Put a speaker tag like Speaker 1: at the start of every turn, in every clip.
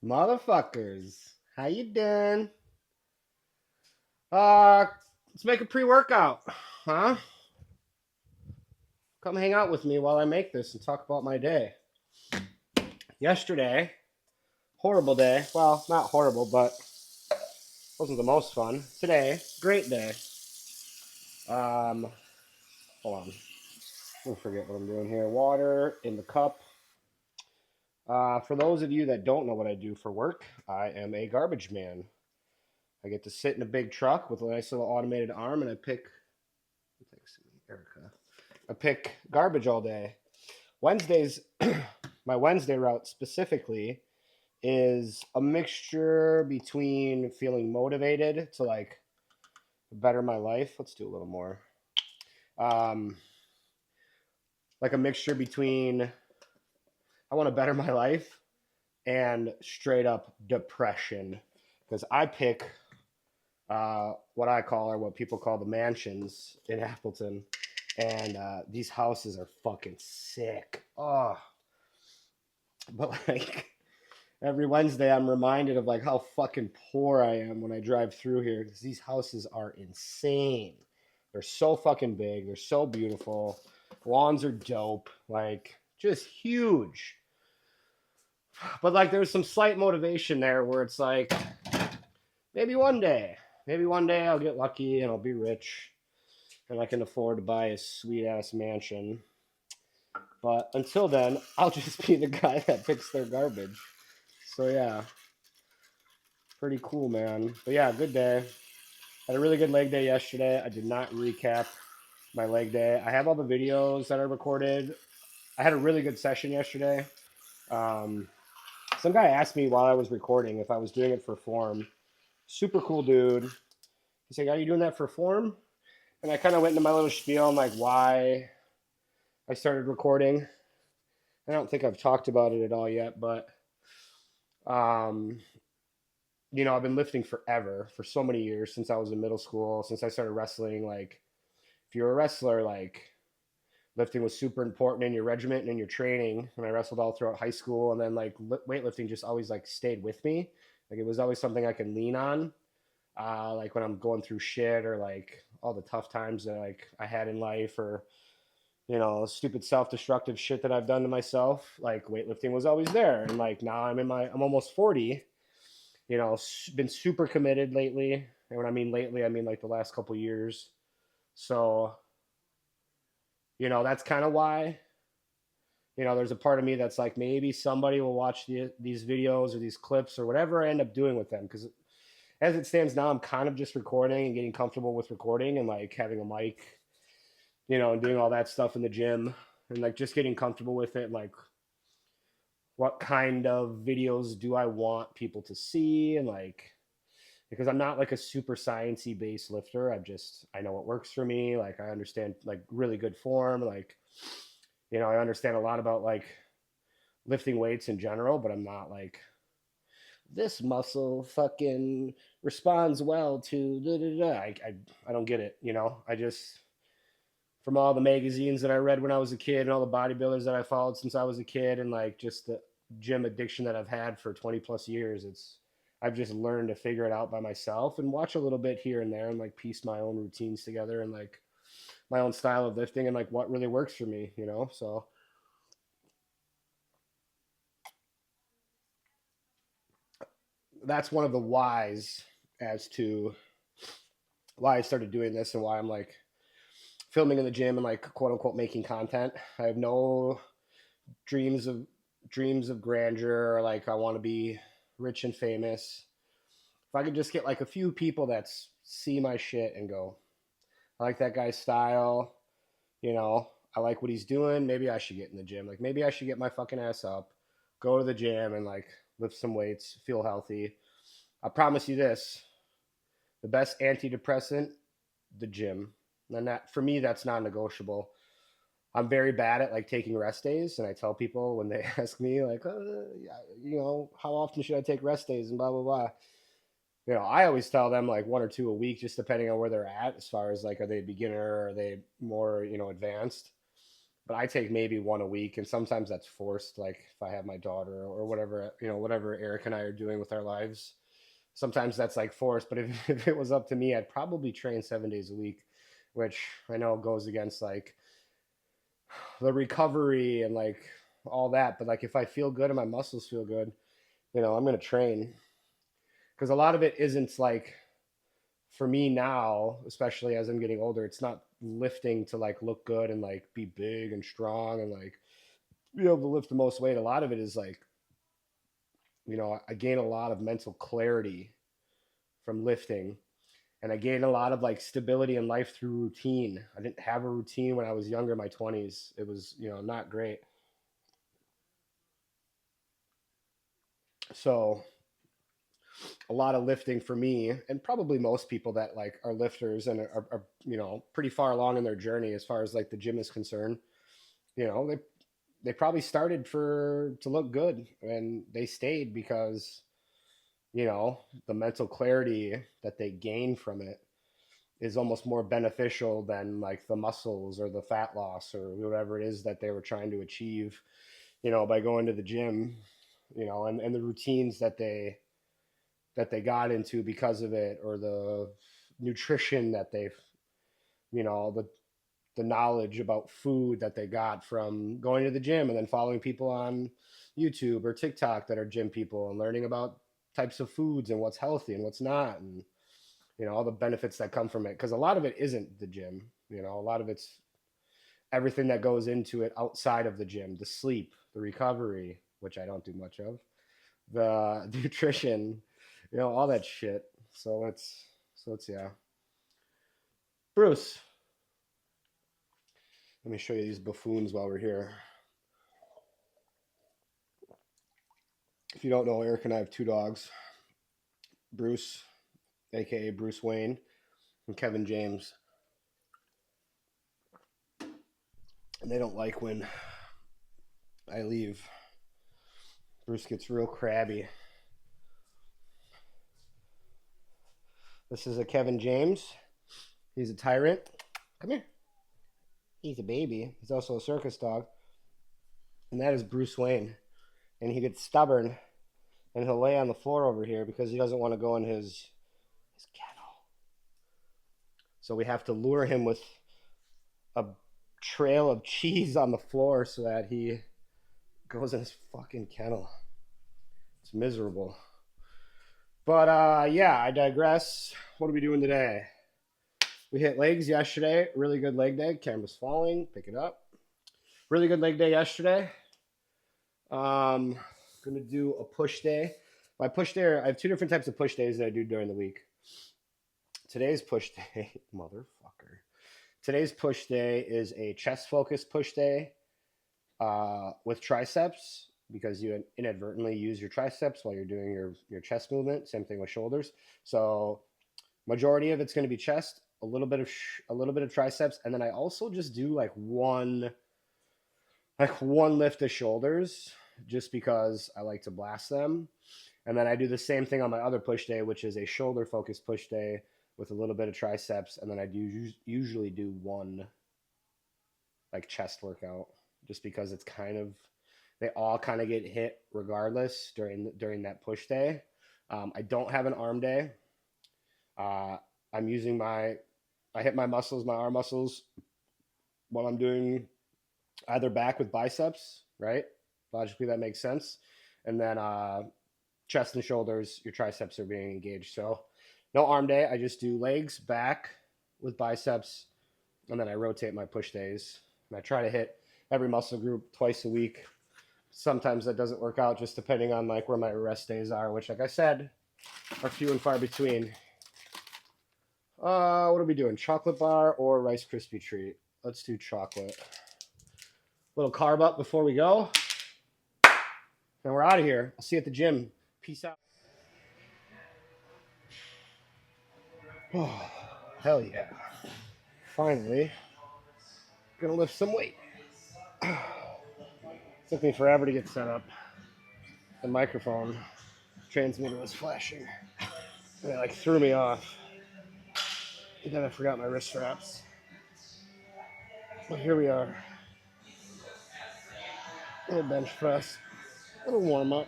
Speaker 1: Motherfuckers, how you doing? Uh, let's make a pre-workout, huh? Come hang out with me while I make this and talk about my day. Yesterday, horrible day. Well, not horrible, but wasn't the most fun. Today, great day. Um, Hold on. I forget what I'm doing here. Water in the cup. For those of you that don't know what I do for work, I am a garbage man. I get to sit in a big truck with a nice little automated arm, and I pick. Thanks, Erica. I pick garbage all day. Wednesdays, my Wednesday route specifically is a mixture between feeling motivated to like better my life. Let's do a little more. Um, like a mixture between I want to better my life and straight up depression because I pick what I call or what people call the mansions in Appleton, and these houses are fucking sick. Oh, but like every Wednesday, I'm reminded of like how fucking poor I am when I drive through here because these houses are insane. They're so fucking big. They're so beautiful. Lawns are dope. Like just huge. But like there's some slight motivation there where it's like maybe one day, maybe one day I'll get lucky and I'll be rich and I can afford to buy a sweet ass mansion. But until then, I'll just be the guy that picks their garbage. So yeah, pretty cool, man. But yeah, good day. Had a really good leg day yesterday. I did not recap my leg day. I have all the videos that I recorded. I had a really good session yesterday. Um, some guy asked me while I was recording if I was doing it for form. Super cool dude. He's like, "Are you doing that for form?" And I kind of went into my little spiel on like why I started recording. I don't think I've talked about it at all yet, but um, I've been lifting forever, for so many years, since I was in middle school, since I started wrestling. Like, if you're a wrestler, like, lifting was super important in your regiment and in your training. And I wrestled all throughout high school, and then like weightlifting just always like stayed with me. Like, it was always something I could lean on, like when I'm going through shit or like all the tough times that like I had in life, or stupid self-destructive shit that I've done to myself. Like, weightlifting was always there, and like now I'm almost 40. Been super committed lately. And when I mean lately, I mean like the last couple years. So, that's kind of why, there's a part of me that's like, maybe somebody will watch these videos or these clips or whatever I end up doing with them. Because as it stands now, I'm kind of just recording and getting comfortable with recording and like having a mic, and doing all that stuff in the gym and like just getting comfortable with it. Like, what kind of videos do I want people to see? And like, because I'm not like a super sciencey based lifter. I know what works for me. Like, I understand like really good form. Like, I understand a lot about like lifting weights in general, but I'm not like this muscle fucking responds well to da, da, da. I don't get it. I just, from all the magazines that I read when I was a kid and all the bodybuilders that I followed since I was a kid, and like just the gym addiction that I've had for 20 plus years, I've just learned to figure it out by myself and watch a little bit here and there and like piece my own routines together and like my own style of lifting and like what really works for me. So that's one of the whys as to why I started doing this and why I'm like filming in the gym and like quote unquote making content. I have no dreams of dreams of grandeur, or like I want to be rich and famous. If I could just get like a few people that see my shit and go, I like that guy's style, I like what he's doing. Maybe I should get in the gym. Like, maybe I should get my fucking ass up, go to the gym and like lift some weights, feel healthy. I promise you this: the best antidepressant, the gym. And that, for me, that's non-negotiable. I'm very bad at like taking rest days, and I tell people when they ask me like, how often should I take rest days and blah blah blah. I always tell them like one or two a week, just depending on where they're at, as far as like, are they a beginner or are they more, advanced. but I take maybe one a week, and sometimes that's forced. Like if I have my daughter or whatever, whatever Eric and I are doing with our lives, sometimes that's like forced. But if, if it was up to me, I'd probably train 7 days a week, which I know goes against like the recovery and like all that. But like if I feel good and my muscles feel good, I'm gonna train because a lot of it isn't like for me now, especially as I'm getting older, it's not lifting to like look good and like be big and strong and like be able to lift the most weight. A lot of it is like, I gain a lot of mental clarity from lifting, and I gained a lot of like stability in life through routine. I didn't have a routine when I was younger, in my 20s. It was, not great. So a lot of lifting for me, and probably most people that like are lifters and are pretty far along in their journey as far as like the gym is concerned. They probably started for to look good, and they stayed because the mental clarity that they gain from it is almost more beneficial than like the muscles or the fat loss or whatever it is that they were trying to achieve, by going to the gym, and the routines that they got into because of it, or the nutrition that they've, the knowledge about food that they got from going to the gym and then following people on YouTube or TikTok that are gym people and learning about types of foods and what's healthy and what's not, and all the benefits that come from it, because a lot of it isn't the gym. A lot of it's everything that goes into it outside of the gym: the sleep, the recovery, which I don't do much of, the nutrition, all that shit. So it's yeah. Bruce, let me show you these buffoons while we're here. If you don't know, Eric and I have two dogs: Bruce, aka Bruce Wayne, and Kevin James. And they don't like when I leave. Bruce gets real crabby. This is a Kevin James. He's a tyrant. Come here. He's a baby. He's also a circus dog. And that is Bruce Wayne. And he gets stubborn and he'll lay on the floor over here because he doesn't want to go in his kennel. So we have to lure him with a trail of cheese on the floor so that he goes in his fucking kennel. It's miserable. But yeah, I digress. What are we doing today? We hit legs yesterday. Really good leg day. Camera's falling. Pick it up. Really good leg day yesterday. Gonna do a push day. My push day, I have two different types of push days that I do during the week. Today's push day, motherfucker. Today's push day is a chest focused push day with triceps, because you inadvertently use your triceps while you're doing your chest movement. Same thing with shoulders. So majority of it's going to be chest, a little bit of triceps, and then I also just do like one lift of shoulders just because I like to blast them. And then I do the same thing on my other push day, which is a shoulder focused push day with a little bit of triceps, and then I do usually do one like chest workout, just because it's they all kind of get hit regardless during that push day. I don't have an arm day. I'm using I hit my arm muscles, while I'm doing either back with biceps, right? Logically, that makes sense. And then chest and shoulders, your triceps are being engaged. So no arm day. I just do legs, back with biceps, and then I rotate my push days. And I try to hit every muscle group twice a week. Sometimes that doesn't work out, just depending on like where my rest days are, which, like I said, are few and far between. What are we doing? Chocolate bar or Rice Krispie treat? Let's do chocolate. Little carb up before we go. And we're out of here. I'll see you at the gym. Peace out. Oh, hell yeah. Finally, gonna lift some weight. Took me forever to get set up. The microphone transmitter was flashing. And it like threw me off. And then I forgot my wrist straps. But here we are. little bench press, little warm up,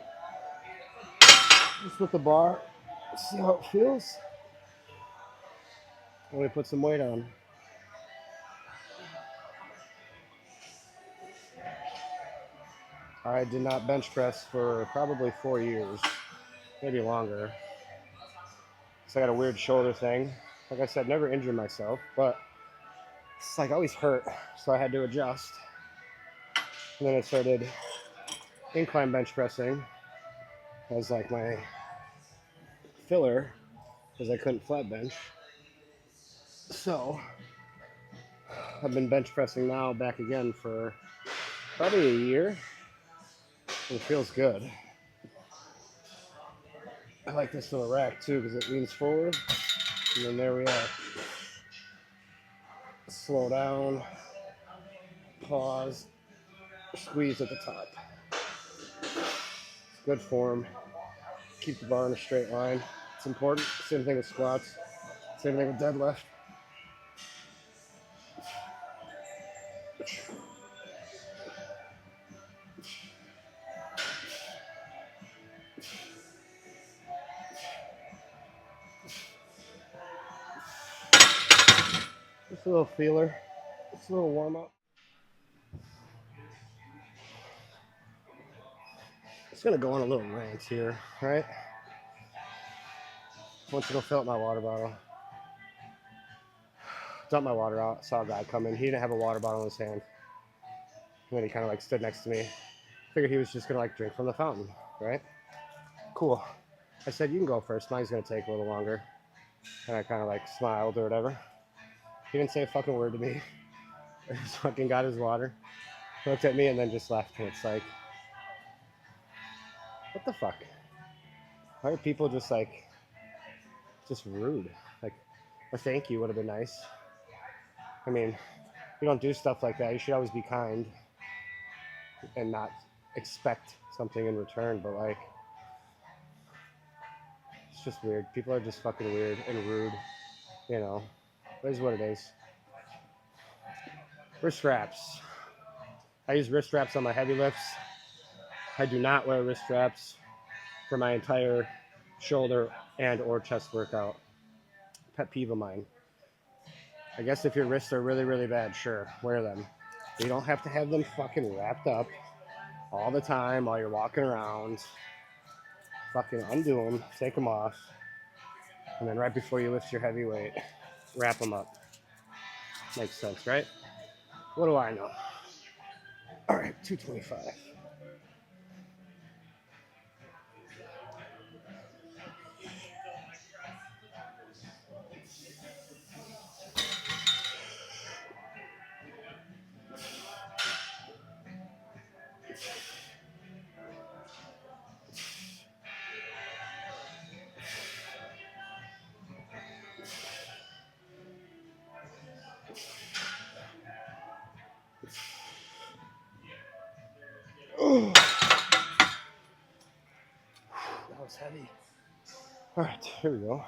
Speaker 1: just with the bar. See how it feels. Let me put some weight on. I did not bench press for probably 4 years, maybe longer. So I got a weird shoulder thing. Like I said, never injured myself, but it's like always hurt. So I had to adjust. And then I started incline bench pressing as like my filler because I couldn't flat bench. So I've been bench pressing now back again for probably a year. And it feels good. I like this little rack too because it leans forward. And then there we are. Slow down, pause, squeeze at the top. It's good form. Keep the bar in a straight line. It's important. Same thing with squats. Same thing with deadlift. Just a little feeler. Just a little warm up. Just gonna go on a little rant here, right? Once to go fill up my water bottle. Dumped my water out. Saw a guy come in. He didn't have a water bottle in his hand. And then he kind of like stood next to me. Figured he was just gonna like drink from the fountain, right? Cool. I said, you can go first. Mine's gonna take a little longer. And I kind of like smiled or whatever. He didn't say a fucking word to me. He just fucking got his water, looked at me, and then just left. And it's like, what the fuck? Why are people just like, just rude? Like, a thank you would have been nice. I mean, you don't do stuff like that. You should always be kind and not expect something in return. But like, it's just weird. People are just fucking weird and rude. You know, it is what it is. Wrist wraps. I use wrist wraps on my heavy lifts. I do not wear wrist wraps for my entire shoulder and or chest workout. Pet peeve of mine. I guess if your wrists are really, really bad, sure, wear them. But you don't have to have them fucking wrapped up all the time while you're walking around. Fucking undo them, take them off, and then right before you lift your heavy weight, wrap them up. Makes sense, right? What do I know? All right, 225. Oh, that was heavy. All right, here we go.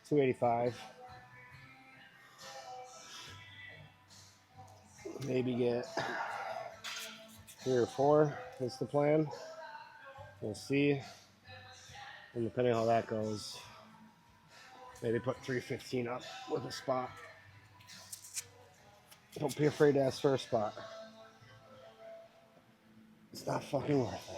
Speaker 1: 285. Maybe get 3 or 4 is the plan. We'll see. And depending on how that goes, maybe put 315 up with a spot. Don't be afraid to ask for a spot. It's not fucking worth it.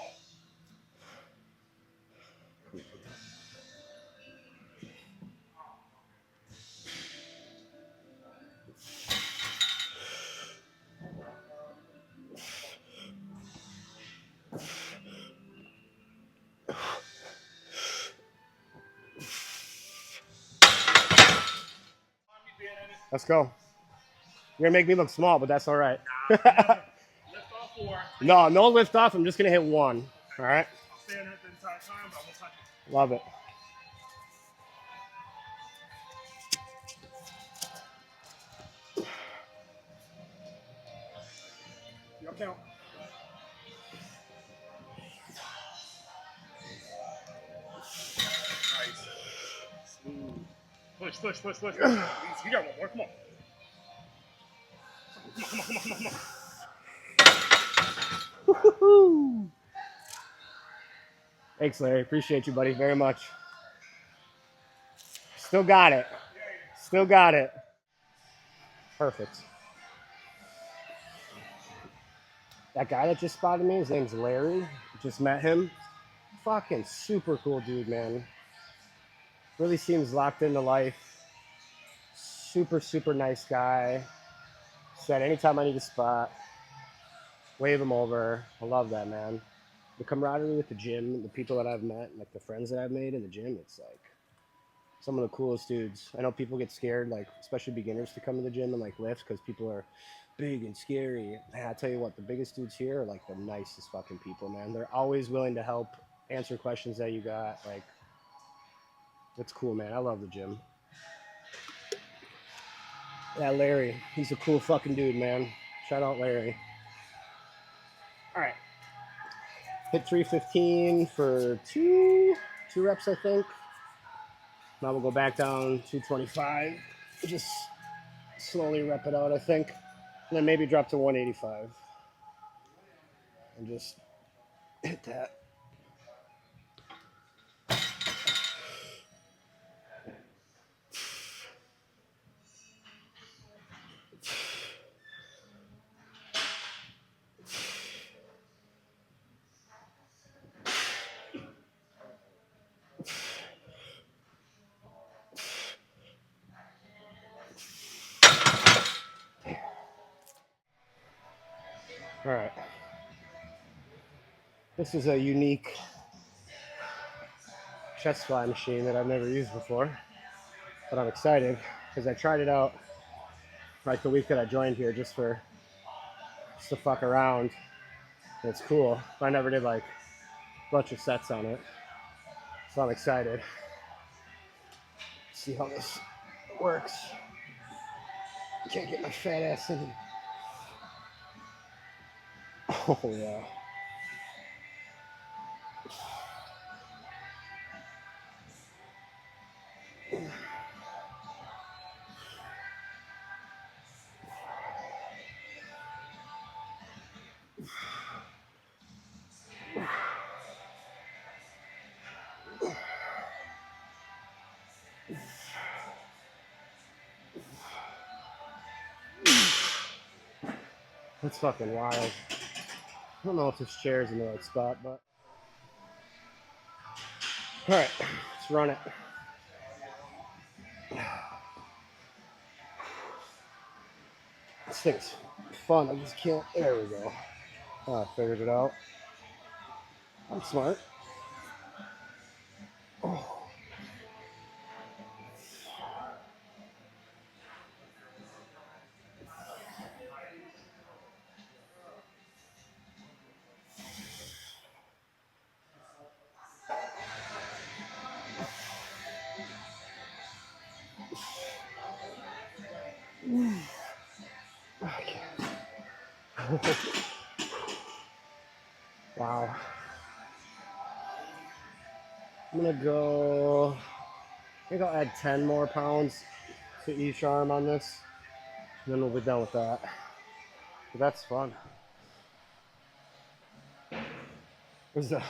Speaker 1: Let's go. You're gonna make me look small, but that's all right.
Speaker 2: Lift off 4.
Speaker 1: No lift off. I'm just gonna hit 1. All right.
Speaker 2: I'll stay in it the entire time, but I won't touch it.
Speaker 1: Love it.
Speaker 2: Your count. Nice. Smooth. Push. You got one more. Come on. Come on.
Speaker 1: Thanks, Larry. Appreciate you, buddy, very much. Still got it. Still got it. Perfect. That guy that just spotted me, his name's Larry. Just met him. Fucking super cool dude, man. Really seems locked into life. Super, super nice guy. Said anytime I need a spot, wave him over. I love that, man. The camaraderie with the gym, the people that I've met, like the friends that I've made in the gym, it's like some of the coolest dudes. I know people get scared, like especially beginners, to come to the gym and like lift because people are big and scary. And I tell you what, the biggest dudes here are like the nicest fucking people, man. They're always willing to help, answer questions that you got. Like, it's cool, man. I love the gym. Yeah, Larry, he's a cool fucking dude, man. Shout out Larry. All right, hit 315 for two reps, I think. Now we'll go back down 225. Just slowly rep it out, I think. And then maybe drop to 185. And just hit that. All right. This is a unique chest fly machine that I've never used before, but I'm excited because I tried it out like the week that I joined here just to fuck around. And it's cool. But I never did like a bunch of sets on it, so I'm excited. See how this works. Can't get my fat ass in. Oh yeah. That's fucking wild. I don't know if this chair is in the right spot, but all right, let's run it. This thing's fun. I just can't. There we go. Oh, I figured it out. I'm smart. Oh. Okay. Wow. I'm gonna go. I think I'll add 10 more pounds to each arm on this, and then we'll be done with that. But that's fun. There's a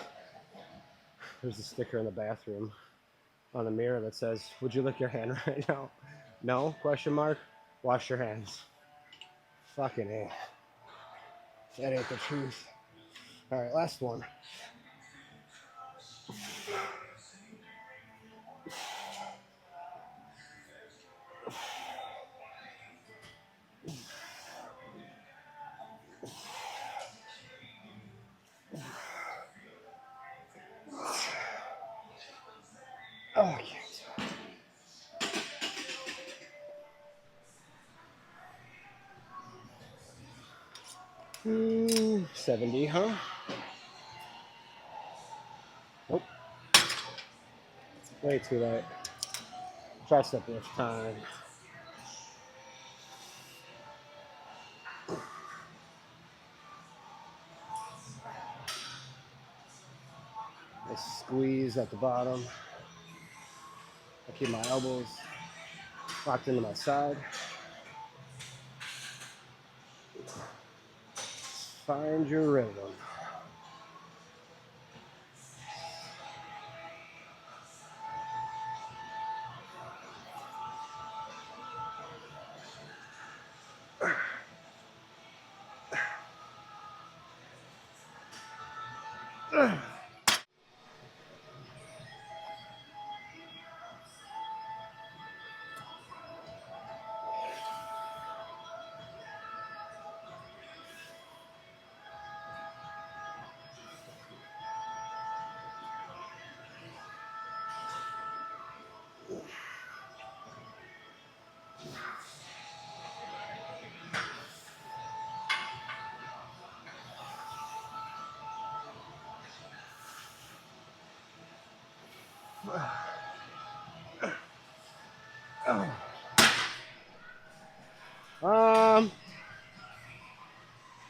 Speaker 1: sticker in the bathroom on the mirror that says, "Would you lick your hand right now?" No? Question mark. Wash your hands. Fucking A. That ain't the truth. All right, last one. Oh, I can't. 70, huh? Nope. Way too late. Tricep lift time. Nice squeeze at the bottom. I keep my elbows locked into my side. Find your rhythm.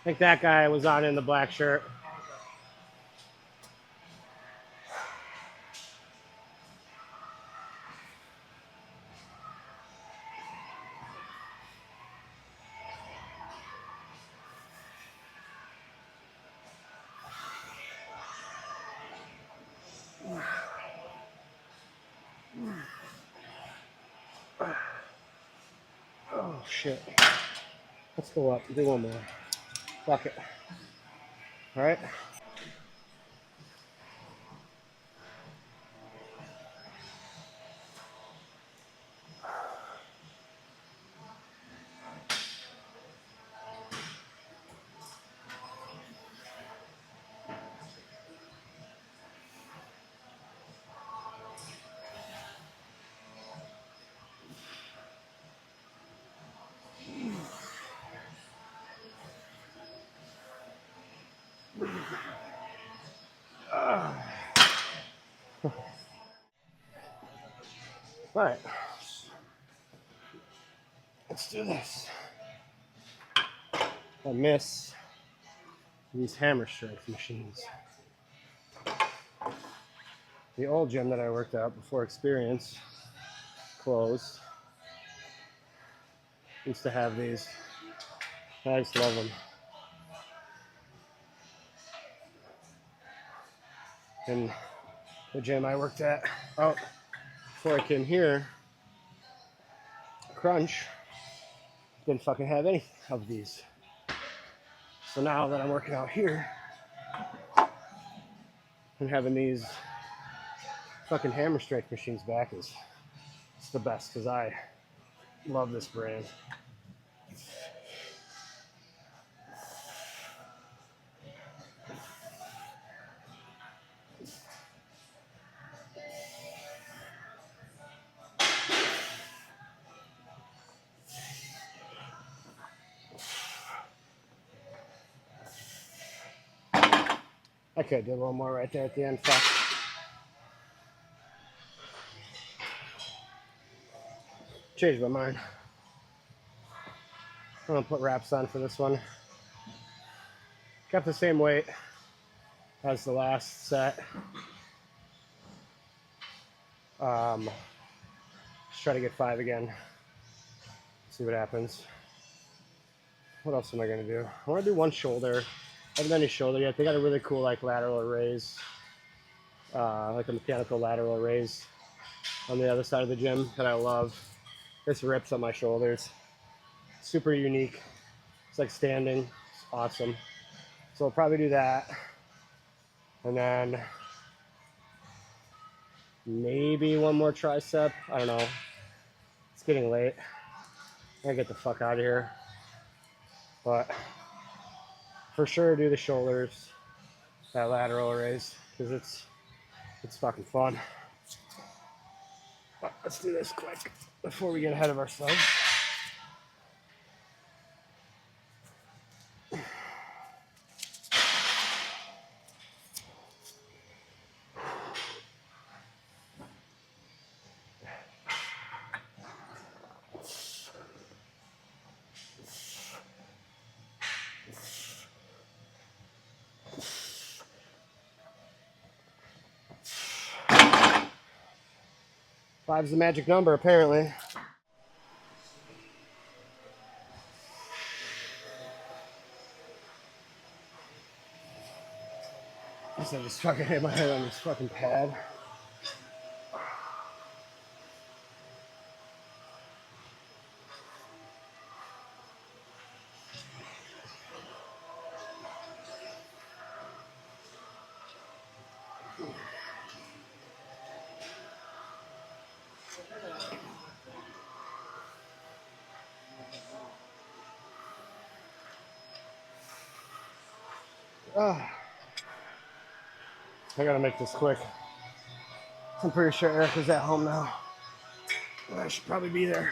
Speaker 1: I think that guy was on in the black shirt. Oh shit. Let's go up. Do one more. Fuck it. All right. All right. Let's do this. I miss these hammer strength machines. The old gym that I worked at before Experience closed used to have these. I just love them. And the gym I worked at out before I came here, Crunch, didn't fucking have any of these. So now that I'm working out here, and having these fucking hammer strength machines back is it's the best because I love this brand. I could do a little more right there at the end. Fuck. Changed my mind. I'm gonna put wraps on for this one. Kept the same weight as the last set. Just try to get 5 again. See what happens. What else am I gonna do? I want to do one shoulder. I haven't done any shoulder yet. They got a really cool like lateral raise, like a mechanical lateral raise on the other side of the gym that I love. This rips on my shoulders. Super unique. It's like standing. It's awesome. So I'll probably do that. And then maybe one more tricep. I don't know. It's getting late. I gotta get the fuck out of here. But for sure do the shoulders, that lateral raise, because it's fucking fun. But let's do this quick before we get ahead of ourselves. Five's the magic number, apparently. I just fucking hit my head on this fucking pad. I gotta make this quick. I'm pretty sure Erica's at home now. I should probably be there.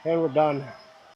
Speaker 1: And we're done.